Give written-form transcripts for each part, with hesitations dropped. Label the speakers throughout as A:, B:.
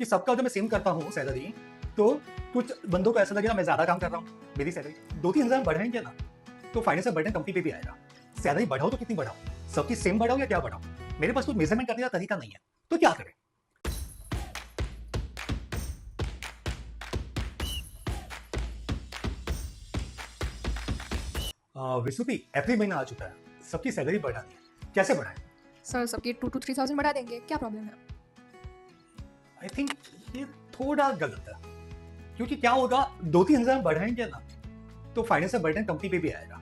A: कि सबका जब मैं सेम करता हूँ सैलरी, तो कुछ बंदों को ऐसा लगेगा मैं ज्यादा काम कर रहा हूँ, मेरी सैलरी 2-3 हजार बढ़ाएंगे ना तो फाइनेंशियल बर्डन कंपनी पे भी आएगा। सैलरी बढ़ाओ तो कितनी बढ़ाओ, सबकी सेम बढ़ाओ या क्या बढ़ाओ? मेरे पास कुछ मेजरमेंट करने का तरीका नहीं है, तो क्या करें? विशुपी अप्रैल महीना आ चुका है, सबकी सैलरी बढ़ानी है, कैसे बढ़ाएं?
B: सर सबकी 2 to 3,000 बढ़ा देंगे, क्या प्रॉब्लम है?
A: आई थिंक ये थोड़ा गलत है, क्योंकि क्या होगा 2-3 हजार बढ़ाएंगे ना तो फाइनेंशियल बर्डन कंपनी पे भी आएगा।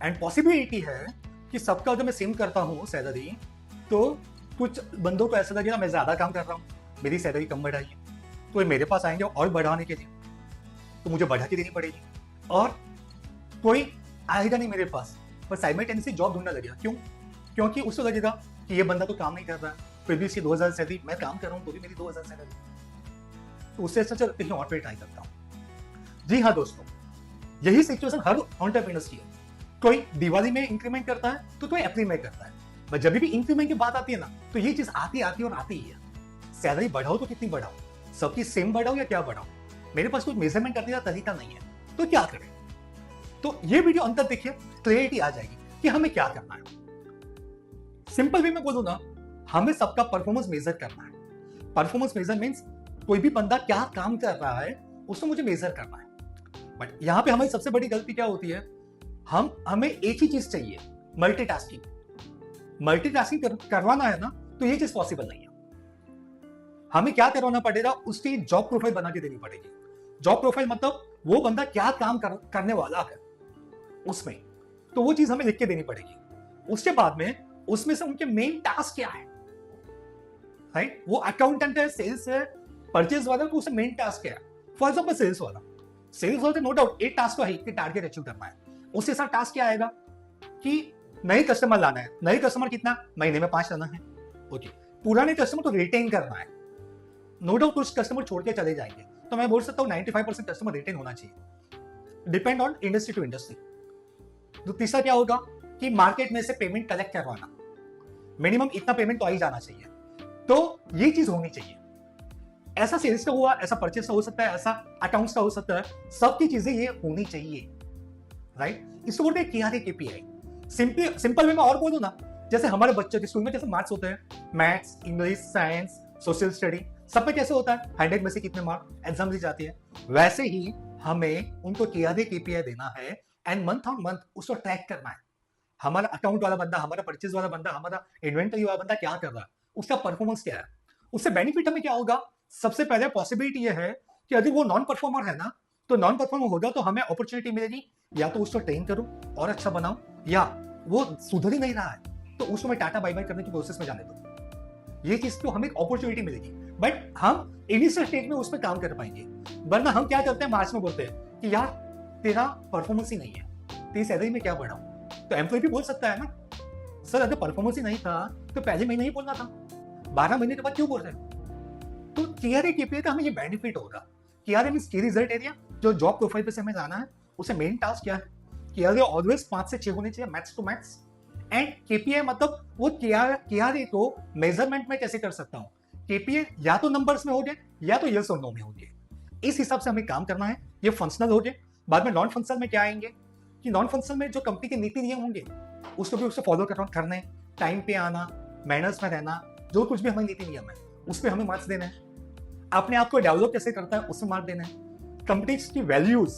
A: एंड पॉसिबिलिटी है कि सबका जब मैं सेम करता हूँ सैलरी, तो कुछ बंदों को ऐसा लगेगा मैं ज्यादा काम कर रहा हूँ, मेरी सैलरी कम बढ़ाइए, तो ये मेरे पास आएंगे और बढ़ाने के लिए, तो मुझे बढ़ा के देनी पड़ेगी। और कोई आएगा नहीं मेरे पास, पर साइमल्टेनियसली जॉब ढूंढना लगेगा। क्यों? क्योंकि उसको लगेगा कि ये बंदा तो काम नहीं कर रहा है, फिर भी इसकी 2000 सैलरी, मैं काम कर रहा हूँ तो भी मेरी 2000 सैलरी, तो उससे अच्छा चल कहीं और पे ट्राई करता हूँ। जी हाँ दोस्तों, यही सिचुएशन हर एंटरप्रेन्योर्स की है। कोई दिवाली में इंक्रीमेंट करता है तो कोई अप्रैल में करता है, बट जब भी इंक्रीमेंट की बात आती है ना, तो ये चीज आती और आती ही है। सैलरी बढ़ाओ तो कितनी बढ़ाओ, सबकी सेम बढ़ाओ या क्या बढ़ाओ? मेरे पास कुछ मेजरमेंट करने का तरीका नहीं है, तो क्या करें? तो ये वीडियो अंत तक देखिए, क्लैरिटी आ जाएगी कि हमें क्या करना है। सिंपल वे में बोलूं ना, हमें सबका परफॉर्मेंस मेजर करना है। परफॉर्मेंस मेजर मींस कोई भी बंदा क्या काम कर रहा है उसको मुझे मेजर करना है। बट यहां पे हमारी सबसे बड़ी गलती क्या होती है, हमें एक ही चीज चाहिए, मल्टीटास्किंग। मल्टीटास्किंग करवाना है ना तो ये चीज पॉसिबल नहीं है। हमें क्या करवाना पड़ेगा, उसकी जॉब प्रोफाइल बना के देनी पड़ेगी। जॉब प्रोफाइल मतलब वो बंदा क्या काम करने वाला है उसमें, तो वो चीज हमें लिख के देनी पड़ेगी। उसके बाद में उसमें से उनके मेन टास्क क्या है, राइट? वो अकाउंटेंट है, सेल्स है, परचेज वाला, तो उससे मेन टास्क क्या है? फॉर एग्जाम्पल सेल्स वाला नो डाउट एक टास्क तो है कि टारगेट अचीव करना है। उसके साथ टास्क क्या आएगा कि नए कस्टमर लाना है। नए कस्टमर कितना? महीने में 5 लाना है। ओके, पुराने कस्टमर तो रिटेन करना है। नो डाउट कुछ कस्टमर छोड़ के चले जाएंगे, तो मैं बोल सकता हूँ 95% कस्टमर रिटेन होना चाहिए, depend on industry to industry. तो तीसरा क्या होगा कि मार्केट में से पेमेंट कलेक्ट करवाना, मिनिमम इतना पेमेंट तो आ ही जाना चाहिए, तो ये चीज होनी चाहिए। ऐसा सेल्स का हुआ, ऐसा परचेस का हो सकता है, ऐसा अकाउंट्स का हो सकता है, सबकी चीजें ये होनी चाहिए, राइट? इसको बोलते हैं KRA KPI। सिंपल वे में और बोलूं ना, जैसे हमारे बच्चों के स्कूल में जैसे मार्क्स होते हैं, maths, English, science, social study, सब पे कैसे होता है 100 में से कितने मार्क एग्जाम दी जाती है, वैसे ही हमें उनको KRA KPI देना है एंड मंथ ऑन मंथ उसको ट्रैक करना है। हमारा अकाउंट वाला बंदा, हमारा परचेज वाला बंदा, हमारा इन्वेंटरी वाला बंदा क्या कर रहा है, उसका परफॉर्मेंस क्या है। उससे बेनिफिट हमें क्या होगा? सबसे पहले पॉसिबिलिटी ये है कि अगर वो नॉन परफॉर्मर है ना, तो नॉन परफॉर्मर होगा तो हमें अपॉर्चुनिटी मिलेगी, या तो उसको ट्रेन करो और अच्छा बनाओ, या वो सुधर ही नहीं रहा है तो उसको मैं टाटा बाय बाय करने की प्रोसेस में जाने दो। ये चीज तो हमें ऑपॉर्चुनिटी मिलेगी, बट हम इनिशियल स्टेज में उस पर काम कर पाएंगे। वरना हम क्या करते हैं, मार्च में बोलते हैं कि यार तेरा परफॉर्मेंस ही नहीं है, तेरी सैलरी में क्या बढ़ाऊं? तो एम्प्लॉय भी बोल सकता है ना, सर अगर परफॉर्मेंस ही नहीं था तो पहले महीने ही बोलना था, 12 महीने के बाद क्यों बोल रहे हैं? तो KRA KPI का हमें ये बेनिफिट होगा। KRA मींस की रिजल्ट एरिया, जो जॉब प्रोफाइल पे से हमें जाना है, उसे मेन टास्क क्या है? KRA ऑलवेज 5 से 6 होने चाहिए, maths to maths. And KPI मतलब वो KRA को मेजरमेंट में कैसे कर सकता हूँ, KPI या तो नंबर्स में हो गए या तो यस और नो में हो गए, इस हिसाब से हमें काम करना है। ये फंक्शनल हो गए। बाद में नॉन फंक्शनल में क्या आएंगे कि नॉन फंक्शनल में जो कंपनी के नीति नियम होंगे उसको भी उससे फॉलो करने, टाइम पे आना, मैनर्स में रहना, जो कुछ भी हमारे नीति नियम है उस पर हमें मार्क्स देना है। अपने आप को डेवलप कैसे करता है उसमें मार्क्स देना है। कंपनी की वैल्यूज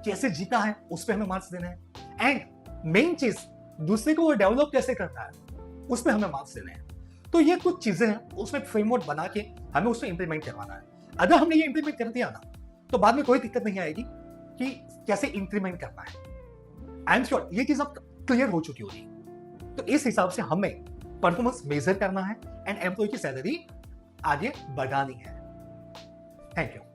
A: कैसे जीता है उस पर हमें मार्क्स देना है। एंड मेन चीज, दूसरे को वो डेवलप कैसे करता है उस पर हमें मार्क्स देने हैं। तो ये कुछ चीजें हैं, उसमें फ्रेमवर्क बना के हमें उसको इंप्लीमेंट करवाना है। अगर हमने ये इंप्लीमेंट कर दिया ना, तो बाद में कोई दिक्कत नहीं आएगी कि कैसे इंक्रीमेंट करना है। आई एम श्योर ये चीज अब क्लियर हो चुकी होगी। तो इस हिसाब से हमें परफॉर्मेंस मेजर करना है एंड एम्प्लॉय की सैलरी आगे बढ़ानी है। Thank you.